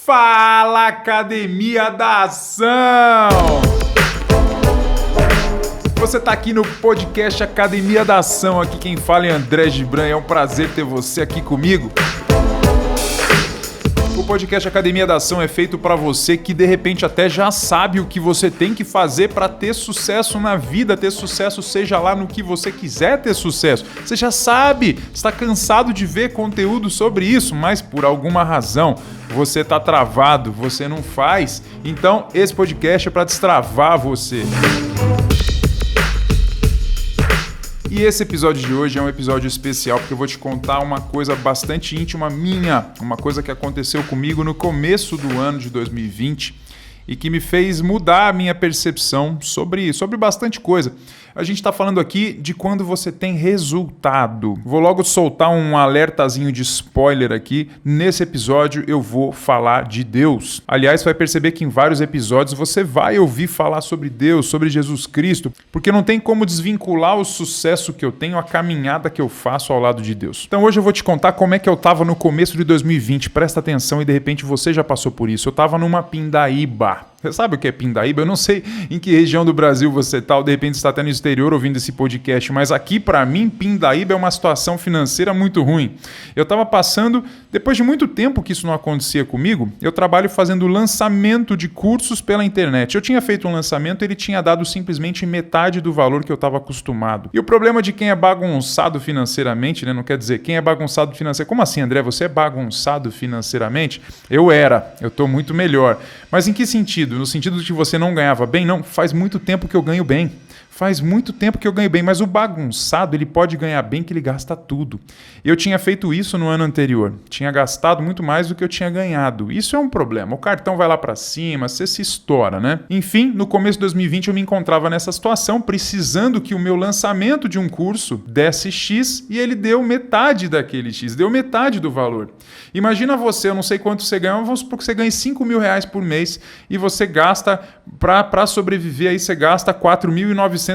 Fala, Academia da Ação! Você tá aqui no podcast Academia da Ação, aqui quem fala é André Gibran, é um prazer ter você aqui comigo. O podcast Academia da Ação é feito para você que de repente até já sabe o que você tem que fazer para ter sucesso na vida, ter sucesso seja lá no que você quiser ter sucesso. Você já sabe, está cansado de ver conteúdo sobre isso, mas por alguma razão você está travado, você não faz. Então esse podcast é para destravar você. E esse episódio de hoje é um episódio especial porque eu vou te contar uma coisa bastante íntima minha, uma coisa que aconteceu comigo no começo do ano de 2020 e que me fez mudar a minha percepção sobre bastante coisa. A gente está falando aqui de quando você tem resultado. Vou logo soltar um alertazinho de spoiler aqui. Nesse episódio eu vou falar de Deus. Aliás, você vai perceber que em vários episódios você vai ouvir falar sobre Deus, sobre Jesus Cristo, porque não tem como desvincular o sucesso que eu tenho, a caminhada que eu faço ao lado de Deus. Então hoje eu vou te contar como é que eu estava no começo de 2020. Presta atenção e de repente você já passou por isso. Eu estava numa pindaíba. Você sabe o que é pindaíba? Eu não sei em que região do Brasil você está, ou de repente você está até no exterior ouvindo esse podcast, mas aqui para mim, pindaíba é uma situação financeira muito ruim. Eu estava passando, depois de muito tempo que isso não acontecia comigo, eu trabalho fazendo lançamento de cursos pela internet. Eu tinha feito um lançamento, ele tinha dado simplesmente metade do valor que eu estava acostumado. E o problema de quem é bagunçado financeiramente, né? Não quer dizer quem é bagunçado financeiramente. Como assim, André? Você é bagunçado financeiramente? Eu estou muito melhor. Mas em que sentido? No sentido de que você não ganhava bem? Não, faz muito tempo que eu ganho bem. Faz muito tempo que eu ganho bem, mas o bagunçado, ele pode ganhar bem que ele gasta tudo. Eu tinha feito isso no ano anterior. Tinha gastado muito mais do que eu tinha ganhado. Isso é um problema. O cartão vai lá para cima, você se estoura, né? Enfim, no começo de 2020 eu me encontrava nessa situação, precisando que o meu lançamento de um curso desse X e ele deu metade daquele X, deu metade do valor. Imagina você, eu não sei quanto você ganha, mas vamos supor que você ganhe R$5.000 por mês e você gasta, para sobreviver, aí você gasta R$4.999.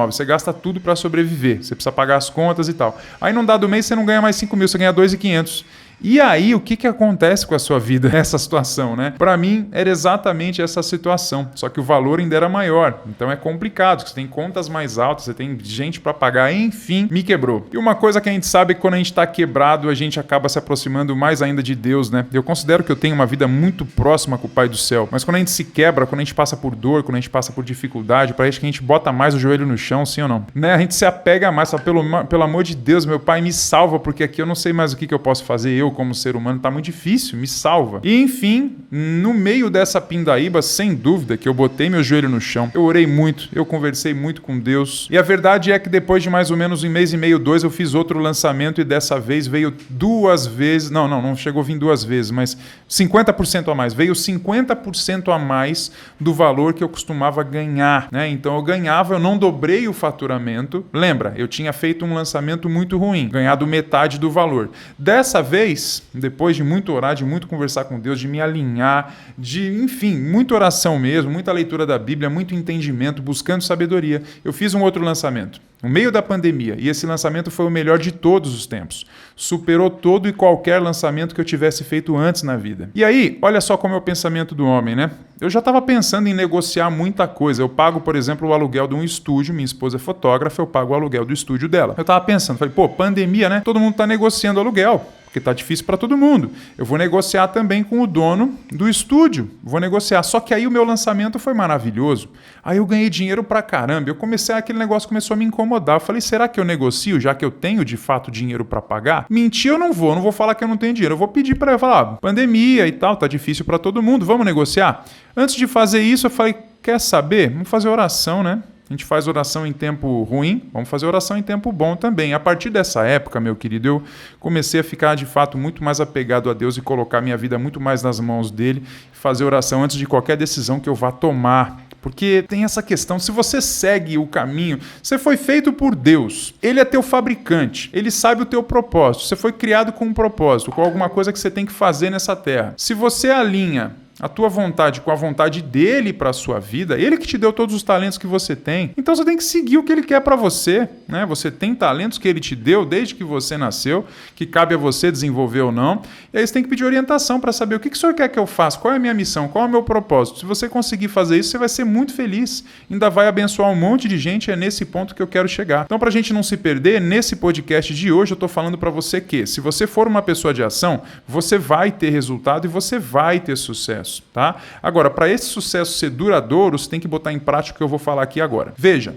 Você gasta tudo para sobreviver. Você precisa pagar as contas e tal. Aí num dado mês você não ganha mais 5 mil, você ganha 2.500. E aí, o que acontece com a sua vida nessa situação, né? Para mim, era exatamente essa situação, só que o valor ainda era maior. Então é complicado, você tem contas mais altas, você tem gente para pagar, enfim, me quebrou. E uma coisa que a gente sabe é que quando a gente está quebrado, a gente acaba se aproximando mais ainda de Deus, né? Eu considero que eu tenho uma vida muito próxima com o Pai do Céu, mas quando a gente se quebra, quando a gente passa por dor, quando a gente passa por dificuldade, parece que a gente bota mais o joelho no chão, sim ou não? Né? A gente se apega mais, fala, pelo amor de Deus, meu Pai, me salva, porque aqui eu não sei mais o que eu posso fazer, eu como ser humano, tá muito difícil, me salva. E enfim, no meio dessa pindaíba, sem dúvida que eu botei meu joelho no chão, eu orei muito, eu conversei muito com Deus, e a verdade é que depois de mais ou menos 1 mês e meio, 2, eu fiz outro lançamento e dessa vez veio 2 vezes, não chegou a vir 2 vezes, mas 50% a mais, veio 50% a mais do valor que eu costumava ganhar, né? Então eu não dobrei o faturamento, lembra, eu tinha feito um lançamento muito ruim, ganhado metade do valor. Dessa vez, depois de muito orar, de muito conversar com Deus, de me alinhar, enfim, muita oração mesmo, muita leitura da Bíblia, muito entendimento, buscando sabedoria, eu fiz um outro lançamento, no meio da pandemia, e esse lançamento foi o melhor de todos os tempos. Superou todo e qualquer lançamento que eu tivesse feito antes na vida. E aí, olha só como é o pensamento do homem, né? Eu já estava pensando em negociar muita coisa. Eu pago, por exemplo, o aluguel de um estúdio, minha esposa é fotógrafa, eu pago o aluguel do estúdio dela. Eu estava pensando, falei, pandemia, né? Todo mundo está negociando aluguel, porque tá difícil para todo mundo. Eu vou negociar também com o dono do estúdio. Vou negociar. Só que aí o meu lançamento foi maravilhoso. Aí eu ganhei dinheiro pra caramba. Aquele negócio começou a me incomodar. Eu falei, será que eu negocio, já que eu tenho de fato dinheiro para pagar? Mentir eu não vou falar que eu não tenho dinheiro. Eu vou pedir para ela, falar, pandemia e tal, tá difícil para todo mundo, vamos negociar? Antes de fazer isso, eu falei, quer saber? Vamos fazer oração, né? A gente faz oração em tempo ruim, vamos fazer oração em tempo bom também. A partir dessa época, meu querido, eu comecei a ficar de fato muito mais apegado a Deus e colocar minha vida muito mais nas mãos dele, fazer oração antes de qualquer decisão que eu vá tomar. Porque tem essa questão, se você segue o caminho, você foi feito por Deus, Ele é teu fabricante, Ele sabe o teu propósito, você foi criado com um propósito, com alguma coisa que você tem que fazer nessa terra. Se você alinha a tua vontade com a vontade dele para a sua vida, ele que te deu todos os talentos que você tem. Então você tem que seguir o que ele quer para você, né? Você tem talentos que ele te deu desde que você nasceu, que cabe a você desenvolver ou não. E aí você tem que pedir orientação para saber o que o senhor quer que eu faça, qual é a minha missão, qual é o meu propósito. Se você conseguir fazer isso, você vai ser muito feliz. Ainda vai abençoar um monte de gente, é nesse ponto que eu quero chegar. Então, para a gente não se perder, nesse podcast de hoje eu estou falando para você que, se você for uma pessoa de ação, você vai ter resultado e você vai ter sucesso, tá? Agora, para esse sucesso ser duradouro, você tem que botar em prática o que eu vou falar aqui agora. Veja,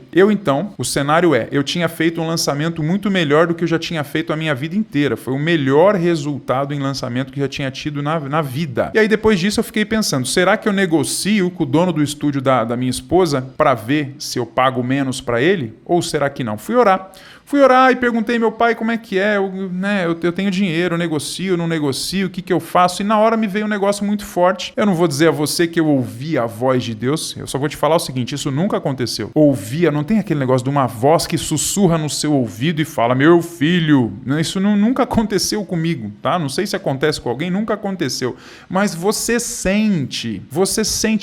o cenário eu tinha feito um lançamento muito melhor do que eu já tinha feito a minha vida inteira. Foi o melhor resultado em lançamento que eu já tinha tido na vida. E aí, depois disso, eu fiquei pensando, será que eu negocio com o dono do estúdio da minha esposa para ver se eu pago menos para ele? Ou será que não? Fui orar e perguntei meu pai como é que é, eu tenho dinheiro, eu negocio, não negocio, o que eu faço? E na hora me veio um negócio muito forte. Eu não vou dizer a você que eu ouvi a voz de Deus, eu só vou te falar o seguinte, isso nunca aconteceu. Ouvia, não tem aquele negócio de uma voz que sussurra no seu ouvido e fala, meu filho, isso nunca aconteceu comigo, tá? Não sei se acontece com alguém, nunca aconteceu. Mas você sente,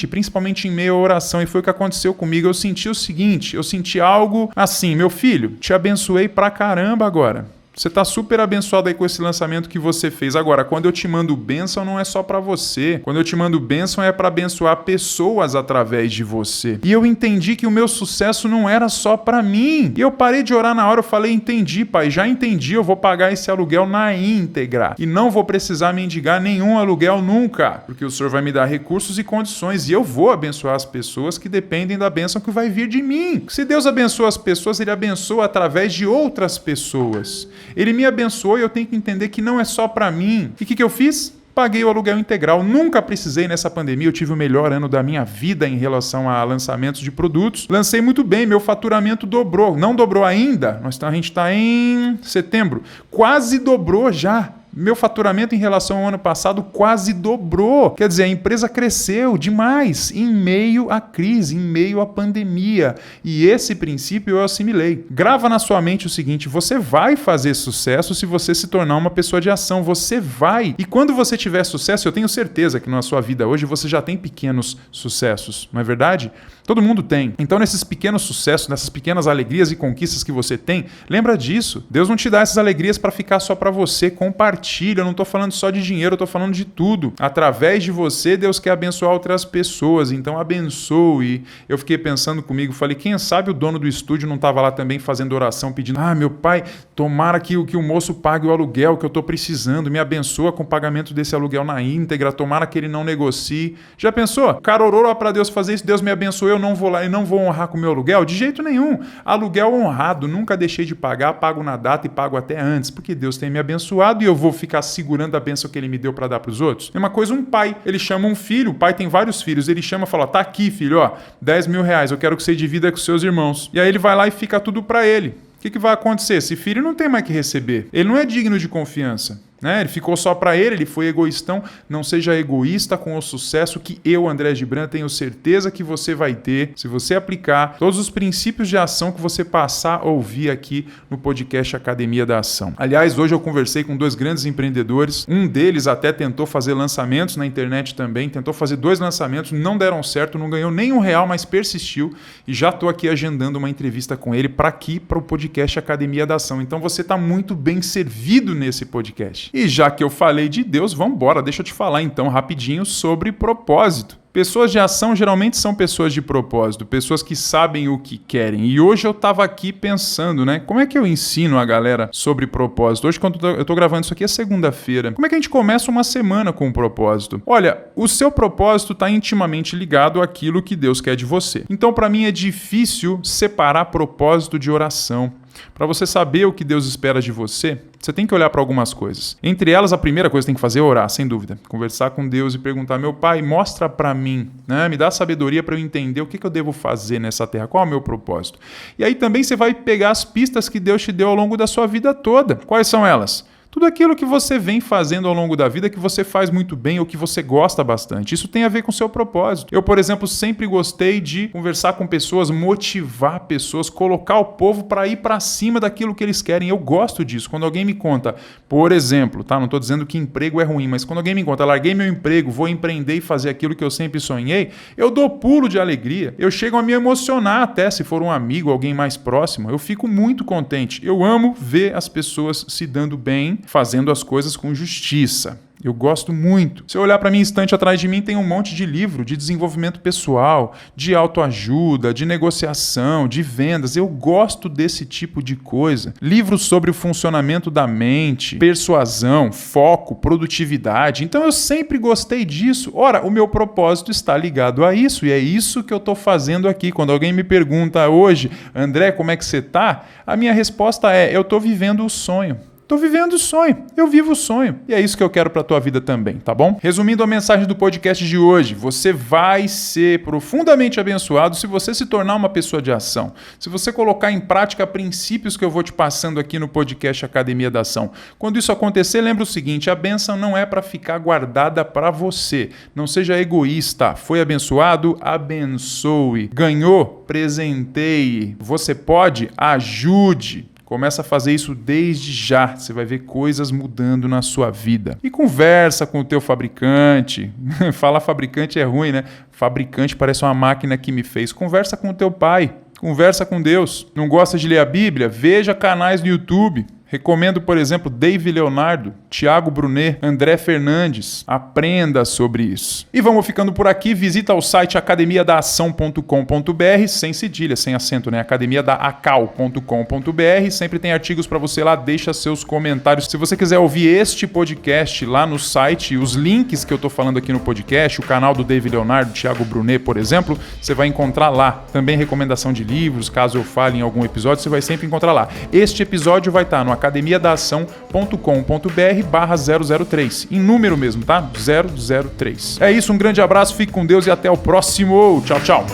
principalmente em meio à oração, e foi o que aconteceu comigo. Eu senti o seguinte, eu senti algo assim, meu filho, te abençoei pra caramba agora. Você está super abençoado aí com esse lançamento que você fez. Agora, quando eu te mando bênção, não é só para você. Quando eu te mando bênção, é para abençoar pessoas através de você. E eu entendi que o meu sucesso não era só para mim. E eu parei de orar na hora, eu falei, entendi, pai, já entendi, eu vou pagar esse aluguel na íntegra. E não vou precisar mendigar nenhum aluguel nunca. Porque o Senhor vai me dar recursos e condições. E eu vou abençoar as pessoas que dependem da bênção que vai vir de mim. Se Deus abençoa as pessoas, Ele abençoa através de outras pessoas. Ele me abençoou e eu tenho que entender que não é só para mim. E o que eu fiz? Paguei o aluguel integral. Nunca precisei nessa pandemia. Eu tive o melhor ano da minha vida em relação a lançamentos de produtos. Lancei muito bem. Meu faturamento dobrou. Não dobrou ainda. A gente está em setembro. Quase dobrou já. Meu faturamento em relação ao ano passado quase dobrou. Quer dizer, a empresa cresceu demais em meio à crise, em meio à pandemia. E esse princípio eu assimilei. Grava na sua mente o seguinte, você vai fazer sucesso se você se tornar uma pessoa de ação. Você vai. E quando você tiver sucesso, eu tenho certeza que na sua vida hoje você já tem pequenos sucessos, não é verdade? Todo mundo tem. Então, nesses pequenos sucessos, nessas pequenas alegrias e conquistas que você tem, lembra disso. Deus não te dá essas alegrias para ficar só para você. Compartilha. Eu não estou falando só de dinheiro, eu estou falando de tudo. Através de você, Deus quer abençoar outras pessoas. Então, abençoe. Eu fiquei pensando comigo, falei, quem sabe o dono do estúdio não estava lá também fazendo oração, pedindo, meu pai, tomara que o moço pague o aluguel que eu estou precisando, me abençoa com o pagamento desse aluguel na íntegra, tomara que ele não negocie. Já pensou? O cara orou lá para Deus fazer isso, Deus me abençoou, eu não vou lá e não vou honrar com o meu aluguel? De jeito nenhum. Aluguel honrado, nunca deixei de pagar, pago na data e pago até antes, porque Deus tem me abençoado e eu vou ficar segurando a bênção que ele me deu para dar para os outros. É uma coisa, um pai, ele chama um filho, o pai tem vários filhos, ele chama e fala, tá aqui filho, 10 mil reais, eu quero que você divida com seus irmãos. E aí ele vai lá e fica tudo para ele. O que vai acontecer? Esse filho não tem mais que receber. Ele não é digno de confiança. Ele ficou só para ele foi egoístão. Não seja egoísta com o sucesso que eu, André Gibran, tenho certeza que você vai ter se você aplicar todos os princípios de ação que você passar a ouvir aqui no podcast Academia da Ação. Aliás, hoje eu conversei com 2 grandes empreendedores. Um deles até tentou fazer lançamentos na internet também, tentou fazer 2 lançamentos, não deram certo, não ganhou nem R$1, mas persistiu e já estou aqui agendando uma entrevista com ele para o podcast Academia da Ação. Então você está muito bem servido nesse podcast. E já que eu falei de Deus, vamos embora, deixa eu te falar então rapidinho sobre propósito. Pessoas de ação geralmente são pessoas de propósito, pessoas que sabem o que querem. E hoje eu estava aqui pensando, como é que eu ensino a galera sobre propósito? Hoje, quando eu estou gravando isso aqui, é segunda-feira. Como é que a gente começa uma semana com um propósito? Olha, o seu propósito está intimamente ligado àquilo que Deus quer de você. Então, para mim, é difícil separar propósito de oração. Para você saber o que Deus espera de você, você tem que olhar para algumas coisas. Entre elas, a primeira coisa que tem que fazer é orar, sem dúvida. Conversar com Deus e perguntar, meu pai, mostra para mim, me dá sabedoria para eu entender o que eu devo fazer nessa terra, qual é o meu propósito. E aí também você vai pegar as pistas que Deus te deu ao longo da sua vida toda. Quais são elas? Tudo aquilo que você vem fazendo ao longo da vida que você faz muito bem ou que você gosta bastante. Isso tem a ver com o seu propósito. Eu, por exemplo, sempre gostei de conversar com pessoas, motivar pessoas, colocar o povo para ir para cima daquilo que eles querem. Eu gosto disso. Quando alguém me conta, por exemplo, tá? Não estou dizendo que emprego é ruim, mas quando alguém me conta, larguei meu emprego, vou empreender e fazer aquilo que eu sempre sonhei, eu dou pulo de alegria. Eu chego a me emocionar até, se for um amigo, alguém mais próximo. Eu fico muito contente. Eu amo ver as pessoas se dando bem, fazendo as coisas com justiça. Eu gosto muito. Se eu olhar para minha estante atrás de mim, tem um monte de livro de desenvolvimento pessoal, de autoajuda, de negociação, de vendas. Eu gosto desse tipo de coisa. Livros sobre o funcionamento da mente, persuasão, foco, produtividade. Então eu sempre gostei disso. Ora, o meu propósito está ligado a isso e é isso que eu estou fazendo aqui. Quando alguém me pergunta hoje, André, como é que você está? A minha resposta é, eu estou vivendo o sonho. Tô vivendo o sonho, eu vivo o sonho. E é isso que eu quero pra tua vida também, tá bom? Resumindo a mensagem do podcast de hoje, você vai ser profundamente abençoado se você se tornar uma pessoa de ação. Se você colocar em prática princípios que eu vou te passando aqui no podcast Academia da Ação. Quando isso acontecer, lembra o seguinte, a bênção não é pra ficar guardada pra você. Não seja egoísta. Foi abençoado? Abençoe. Ganhou? Presenteie. Você pode? Ajude. Começa a fazer isso desde já. Você vai ver coisas mudando na sua vida. E conversa com o teu fabricante. Falar fabricante é ruim, né? Fabricante parece uma máquina que me fez. Conversa com o teu pai. Conversa com Deus. Não gosta de ler a Bíblia? Veja canais no YouTube. Recomendo, por exemplo, Dave Leonardo, Thiago Brunet, André Fernandes. Aprenda sobre isso. E vamos ficando por aqui. Visita o site academiadaação.com.br, sem cedilha, sem acento, né? academiadaacal.com.br. Sempre tem artigos para você lá. Deixa seus comentários. Se você quiser ouvir este podcast lá no site, os links que eu tô falando aqui no podcast, o canal do Dave Leonardo, Thiago Brunet, por exemplo, você vai encontrar lá. Também recomendação de livros, caso eu fale em algum episódio, você vai sempre encontrar lá. Este episódio vai estar no academiadaação.com.br/003. Em número mesmo, tá? 003. É isso, um grande abraço, fique com Deus e até o próximo. Tchau, tchau.